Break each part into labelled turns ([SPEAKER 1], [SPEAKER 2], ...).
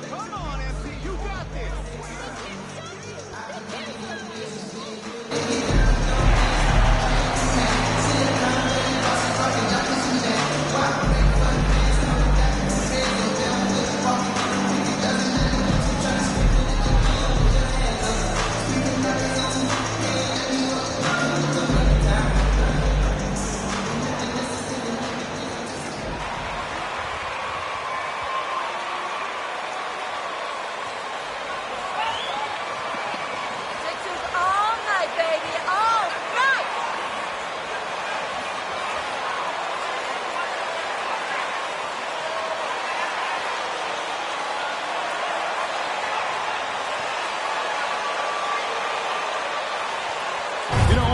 [SPEAKER 1] Come on, MC, you got this.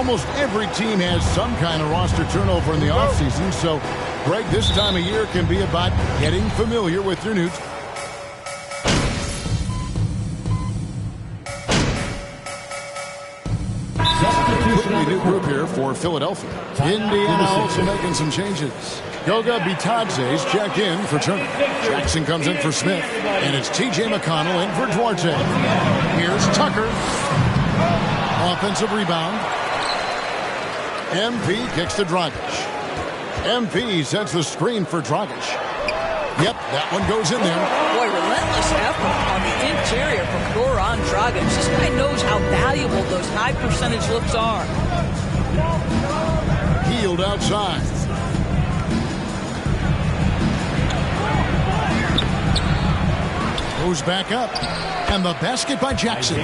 [SPEAKER 2] Almost every team has some kind of roster turnover in the offseason, so, Greg, this time of year can be about getting familiar with your new team. Completely new group here for Philadelphia. Indiana also making some changes. Goga Bitadze's checked in for Turner. Jackson comes in for Smith, and it's T.J. McConnell in for Duarte. Here's Tucker. Offensive rebound. MP kicks to Dragic. MP sets the screen for Dragic. Yep, that one goes in there.
[SPEAKER 3] Boy, relentless effort on the interior from Goran Dragic. This guy knows how valuable those high percentage looks are.
[SPEAKER 2] Healed outside. Goes back up. And the basket by Jackson.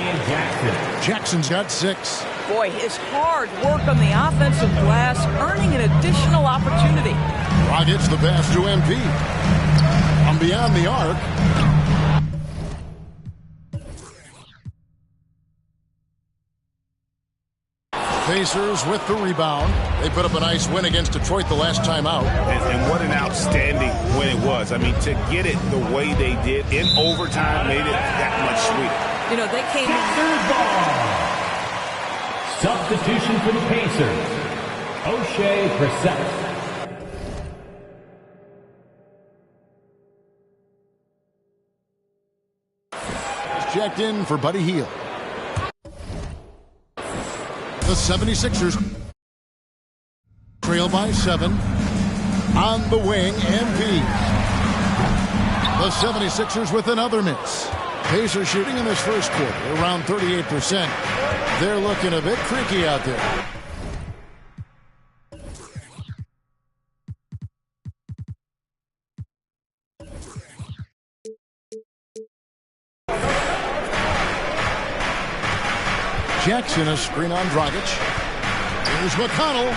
[SPEAKER 2] Jackson's got 6.
[SPEAKER 3] Boy, his hard work on the offensive glass, earning an additional opportunity.
[SPEAKER 2] Dragic's the pass to MP. From beyond the arc. Pacers with the rebound. They put up a nice win against Detroit the last time out.
[SPEAKER 4] And what an outstanding win it was. I mean, to get it the way they did in overtime made it that much sweeter.
[SPEAKER 3] You know, they came in.
[SPEAKER 5] Third ball. Substitution for the Pacers. O'Shea Brissett.
[SPEAKER 2] Checked in for Buddy Hield. The 76ers trail by 7. On the wing, MP. The 76ers with another miss. Pacers shooting in this first quarter around 38%. They're looking a bit creaky out there. Jackson, a screen on Dragic. Here's McConnell.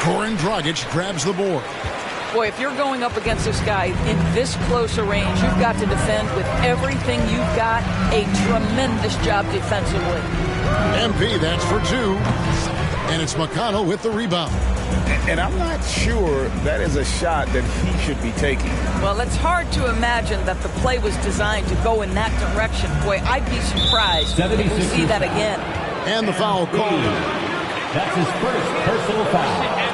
[SPEAKER 2] Goran Dragic grabs the board.
[SPEAKER 3] Boy, if you're going up against this guy in this close a range, you've got to defend with everything you've got. A tremendous job defensively.
[SPEAKER 2] MP, that's for 2. And it's McConnell with the rebound.
[SPEAKER 4] And I'm not sure that is a shot that he should be taking.
[SPEAKER 3] Well, it's hard to imagine that the play was designed to go in that direction. Boy, I'd be surprised if we see that again.
[SPEAKER 2] And the foul called.
[SPEAKER 5] That's his first personal foul.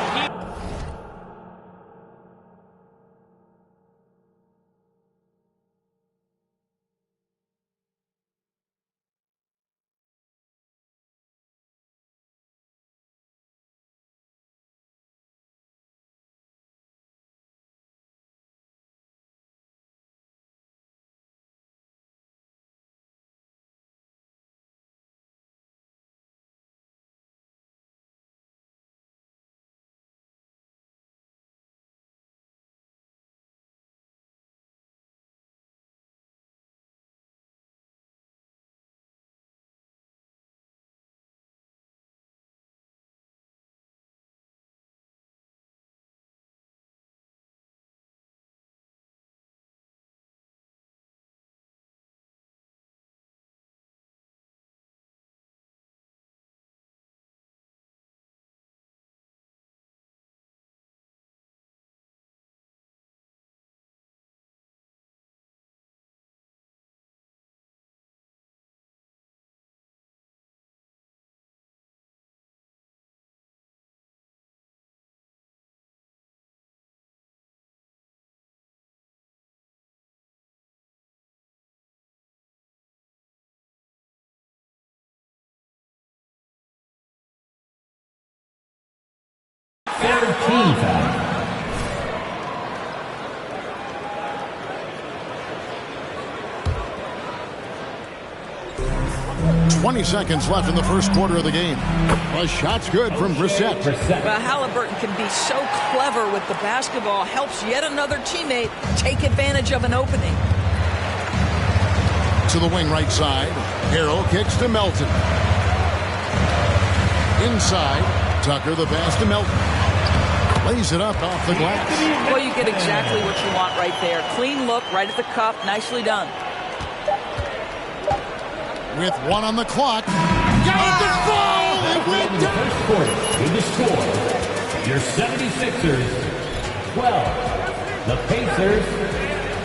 [SPEAKER 5] team foul.
[SPEAKER 2] 20 seconds left in the first quarter of the game. A shot's good from Brissett.
[SPEAKER 3] Well, Halliburton can be so clever with the basketball. Helps yet another teammate take advantage of an opening.
[SPEAKER 2] To the wing right side. Harrell kicks to Melton. Inside. Tucker the pass to Melton. Lays it up off the glass.
[SPEAKER 3] Well, you get exactly what you want right there. Clean look right at the cup. Nicely done.
[SPEAKER 2] With one on the clock. Got the ball! It went
[SPEAKER 5] In the first quarter, with the score, your 76ers 12, the Pacers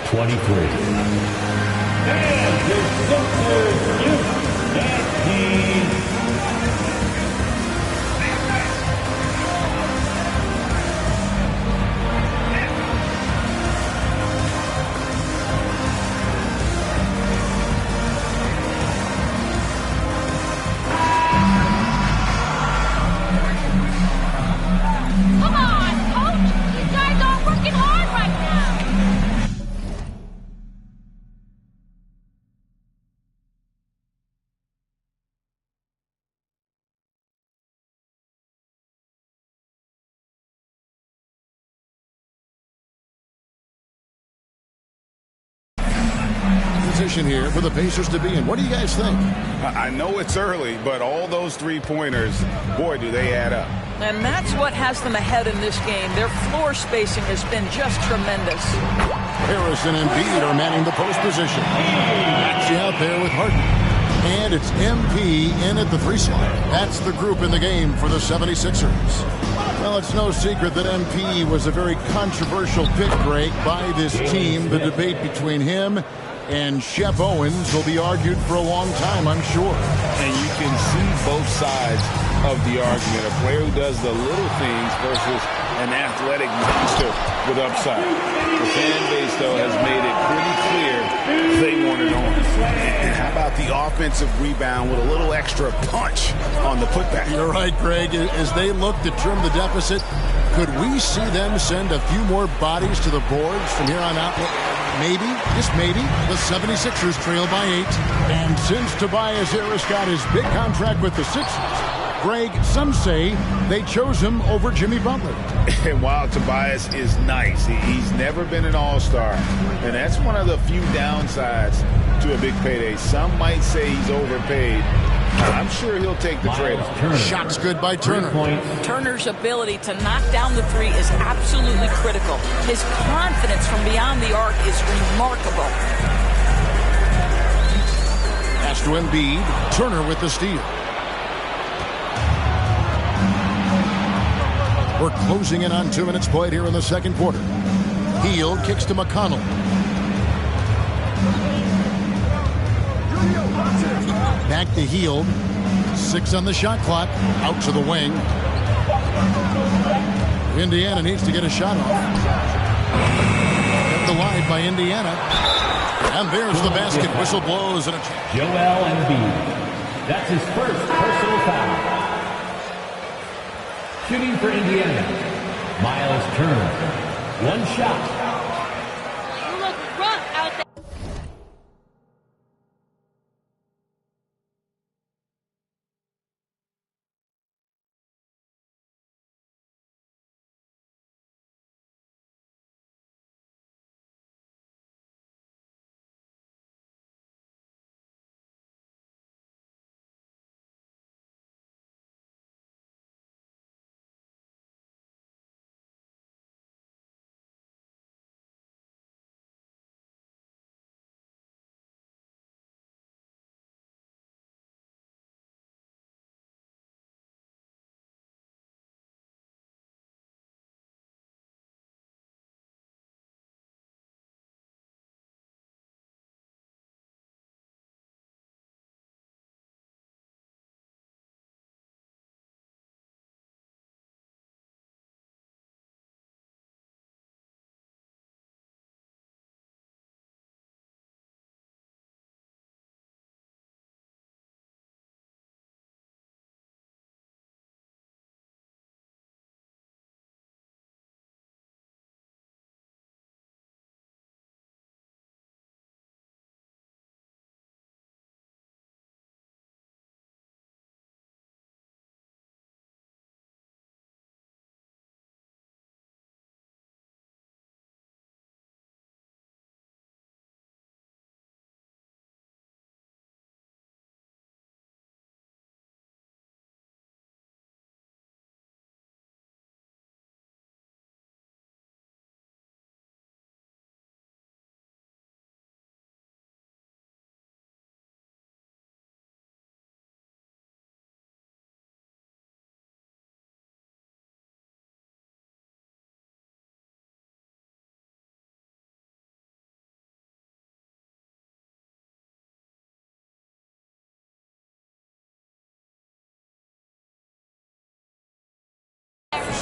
[SPEAKER 5] 23. And your Sixers advance.
[SPEAKER 2] Position here for the Pacers to be in. What do you guys think?
[SPEAKER 4] I know it's early, but all those three-pointers, boy, do they add up.
[SPEAKER 3] And that's what has them ahead in this game. Their floor spacing has been just tremendous.
[SPEAKER 2] Harris and Embiid are manning the post position. Maxey out there with Harden. And it's MP in at the three slot. That's the group in the game for the 76ers. Well, it's no secret that MP was a very controversial pick, Greg, by this team. The debate between him and Shep Owens will be argued for a long time, I'm sure.
[SPEAKER 4] And you can see both sides of the argument. A player who does the little things versus an athletic monster with upside. The fan base, though, has made it pretty clear they want it on. And how about the offensive rebound with a little extra punch on the putback?
[SPEAKER 2] You're right, Greg. As they look to trim the deficit, could we see them send a few more bodies to the boards from here on out? Maybe, just maybe, the 76ers trail by 8. And since Tobias Harris got his big contract with the Sixers, Greg, some say they chose him over Jimmy Butler.
[SPEAKER 4] And while Tobias is nice, he's never been an all-star. And that's one of the few downsides to a big payday. Some might say he's overpaid. I'm sure he'll take the trade-off.
[SPEAKER 2] Shot's good by Turner.
[SPEAKER 3] Turner's ability to knock down the three is absolutely critical. His confidence from beyond the arc is remarkable.
[SPEAKER 2] Pass to Embiid. Turner with the steal. We're closing in on 2 minutes played here in the second quarter. Hield kicks to McConnell. Back to Hield. 6 on the shot clock. Out to the wing. Indiana needs to get a shot off. Kept alive by Indiana. And there's the basket. Whistle blows. And
[SPEAKER 5] Joel Embiid. That's his first personal foul. Shooting for Indiana, Miles Turner. One shot.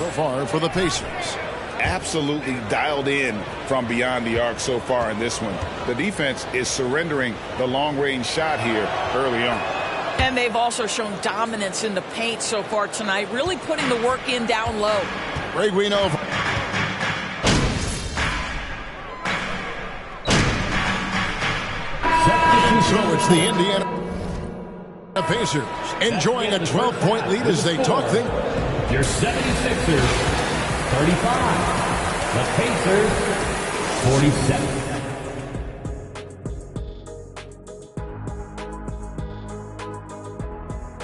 [SPEAKER 2] so far for the Pacers.
[SPEAKER 4] Absolutely dialed in from beyond the arc so far in this one. The defense is surrendering the long-range shot here early on.
[SPEAKER 3] And they've also shown dominance in the paint so far tonight, really putting the work in down low.
[SPEAKER 2] Greg, we know. So it's the Indiana Pacers enjoying a 12-point lead as they talk things.
[SPEAKER 5] Your 76ers, 35. The Pacers, 47.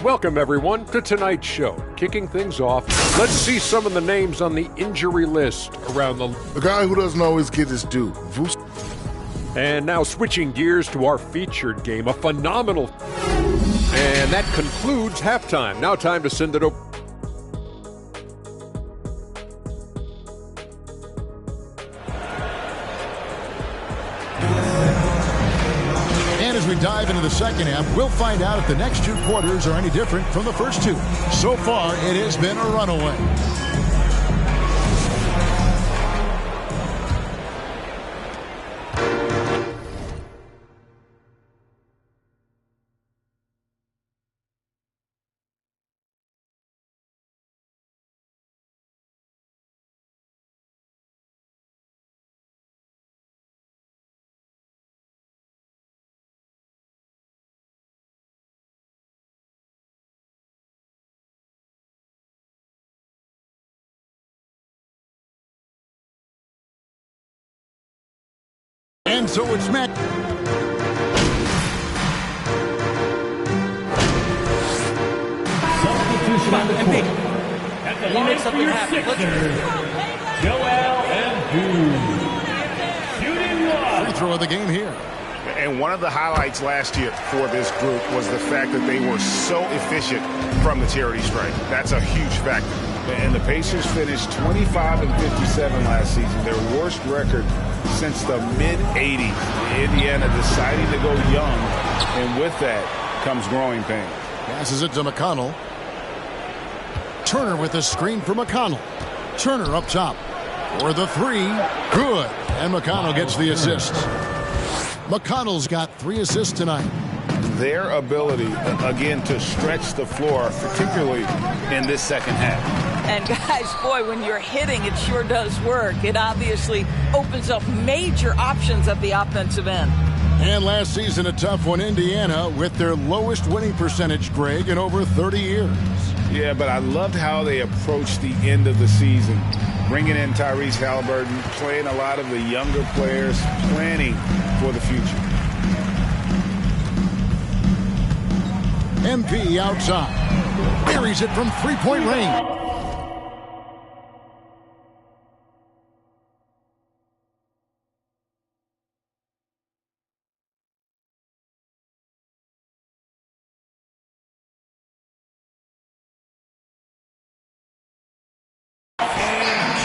[SPEAKER 6] Welcome, everyone, to tonight's show. Kicking things off, let's see some of the names on the injury list around the...
[SPEAKER 7] The guy who doesn't always get his due.
[SPEAKER 6] And now switching gears to our featured game, a phenomenal... And that concludes halftime. Now time to send it over.
[SPEAKER 2] And as we dive into the second half, we'll find out if the next two quarters are any different from the first two. So far, it has been a runaway. And so it's Matt.
[SPEAKER 5] Substitution on the court. At the line for your Sixers, Joel Embiid. Shooting one.
[SPEAKER 2] Free throw of the game here.
[SPEAKER 8] And one of the highlights last year for this group was the fact that they were so efficient from the charity stripe. That's a huge factor.
[SPEAKER 4] And the Pacers finished 25 and 57 last season, their worst record since the mid-'80s. Indiana deciding to go young, and with that comes growing pains.
[SPEAKER 2] Passes it to McConnell. Turner with a screen for McConnell. Turner up top for the three. Good. And McConnell gets the assist. McConnell's got 3 assists tonight.
[SPEAKER 4] Their ability, again, to stretch the floor, particularly in this second half.
[SPEAKER 3] And guys, boy, when you're hitting, it sure does work. It obviously opens up major options at the offensive end.
[SPEAKER 2] And last season, a tough one, Indiana, with their lowest winning percentage, Greg, in over 30 years.
[SPEAKER 4] Yeah, but I loved how they approached the end of the season, bringing in Tyrese Halliburton, playing a lot of the younger players, planning for the future.
[SPEAKER 2] MP outside. Buries it from three-point range.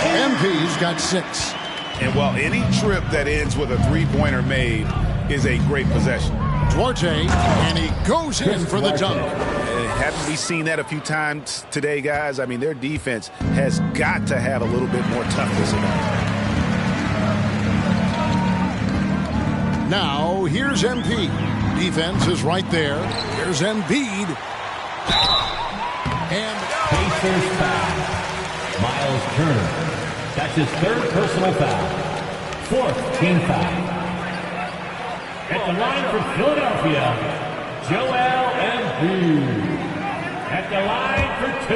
[SPEAKER 2] MP's got 6.
[SPEAKER 4] And while any trip that ends with a three-pointer made is a great possession.
[SPEAKER 2] Duarte, and he goes in for the dunk.
[SPEAKER 8] Haven't we seen that a few times today, guys? I mean, their defense has got to have a little bit more toughness in it.
[SPEAKER 2] Now, here's MP. Defense is right there. Here's Embiid. And
[SPEAKER 5] Pacers foul. Miles Turner. That's his 3rd personal foul. 4th team foul. At the line for Philadelphia, Joel Embiid. At the line for 2.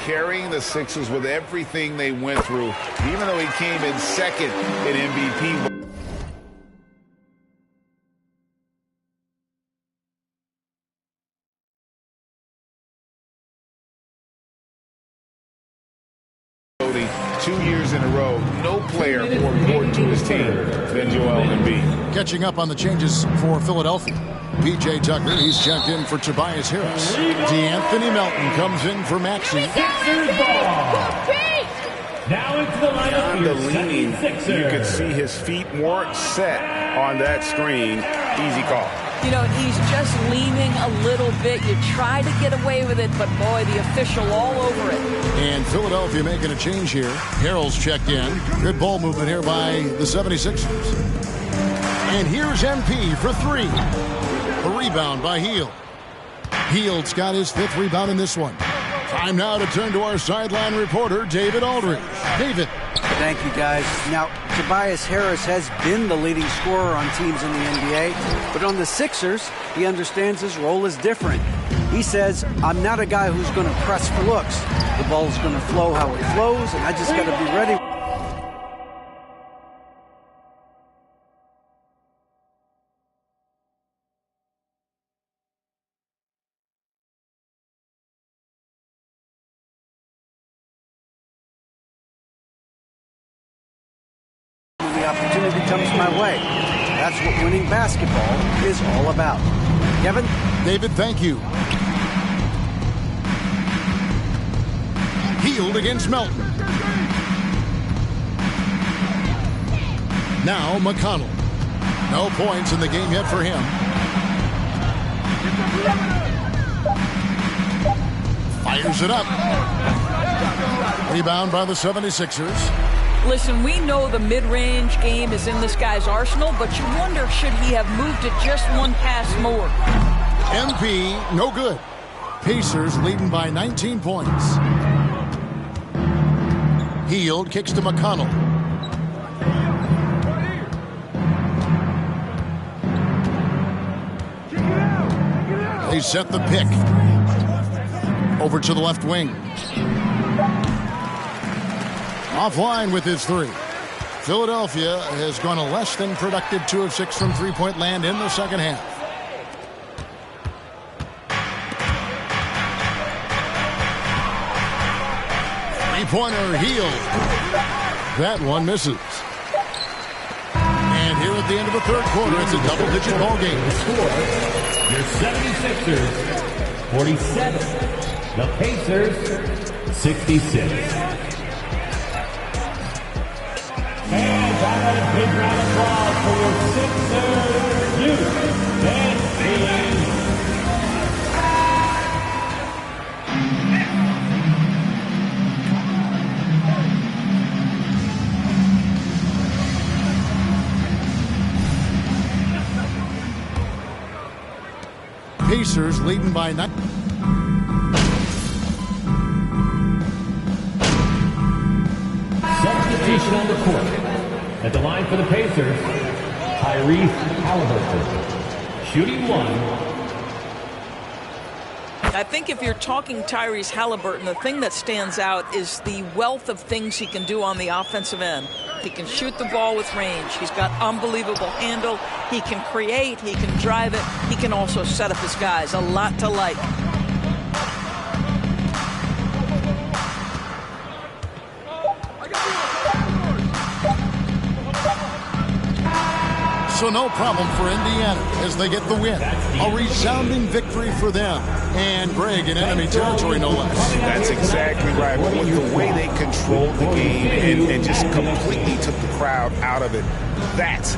[SPEAKER 4] Carrying the Sixers with everything they went through, even though he came in second in MVP. voting 2 years in a row. No player more important to his team than Joel Embiid.
[SPEAKER 2] Catching up on the changes for Philadelphia. P.J. Tucker, he's checked in for Tobias Harris. DeAnthony Melton comes in for Maxey.
[SPEAKER 5] Now into the lineup
[SPEAKER 8] On
[SPEAKER 5] for
[SPEAKER 8] the
[SPEAKER 5] your
[SPEAKER 8] leaning,
[SPEAKER 5] 76er.
[SPEAKER 8] you could see his feet more set on that screen. Easy call.
[SPEAKER 3] You know, he's just leaning a little bit. You try to get away with it, but boy, the official all over it.
[SPEAKER 2] And Philadelphia making a change here. Harrell's checked in. Good ball movement here by the 76ers. And here's MP for three. A rebound by Hield. Hield's got his 5th rebound in this one. Time now to turn to our sideline reporter, David Aldridge. David.
[SPEAKER 9] Thank you, guys. Now, Tobias Harris has been the leading scorer on teams in the NBA, but on the Sixers, he understands his role is different. He says, I'm not a guy who's going to press for looks. The ball's going to flow how it flows, and I just got to be ready. The opportunity comes my way. That's what winning basketball is all about. Kevin?
[SPEAKER 2] David, thank you. Hield against Melton. Now McConnell. No points in the game yet for him. Fires it up. Rebound by the 76ers.
[SPEAKER 3] Listen, we know the mid-range game is in this guy's arsenal, but you wonder, should he have moved it just one pass more?
[SPEAKER 2] MP, no good. Pacers leading by 19 points. Hield kicks to McConnell. They set the pick. Over to the left wing. Offline with his three. Philadelphia has gone a less than productive 2 of 6 from three-point land in the second half. Three-pointer Hield. That one misses. And here at the end of the third quarter, it's a double-digit ball game.
[SPEAKER 5] Your 76ers, 47. The Pacers, 66. And that a big round of applause for your Sixers, youth and
[SPEAKER 2] Pacers leading by 9.
[SPEAKER 5] Substitution on the court. At the line for the Pacers, Tyrese Halliburton. Shooting one.
[SPEAKER 3] I think if you're talking Tyrese Halliburton, the thing that stands out is the wealth of things he can do on the offensive end. He can shoot the ball with range. He's got unbelievable handle. He can create. He can drive it. He can also set up his guys. A lot to like.
[SPEAKER 2] So no problem for Indiana as they get the win. A resounding victory for them. And Greg in enemy territory, no less.
[SPEAKER 8] That's exactly right. But with the way they controlled the game and just completely took the crowd out of it, that's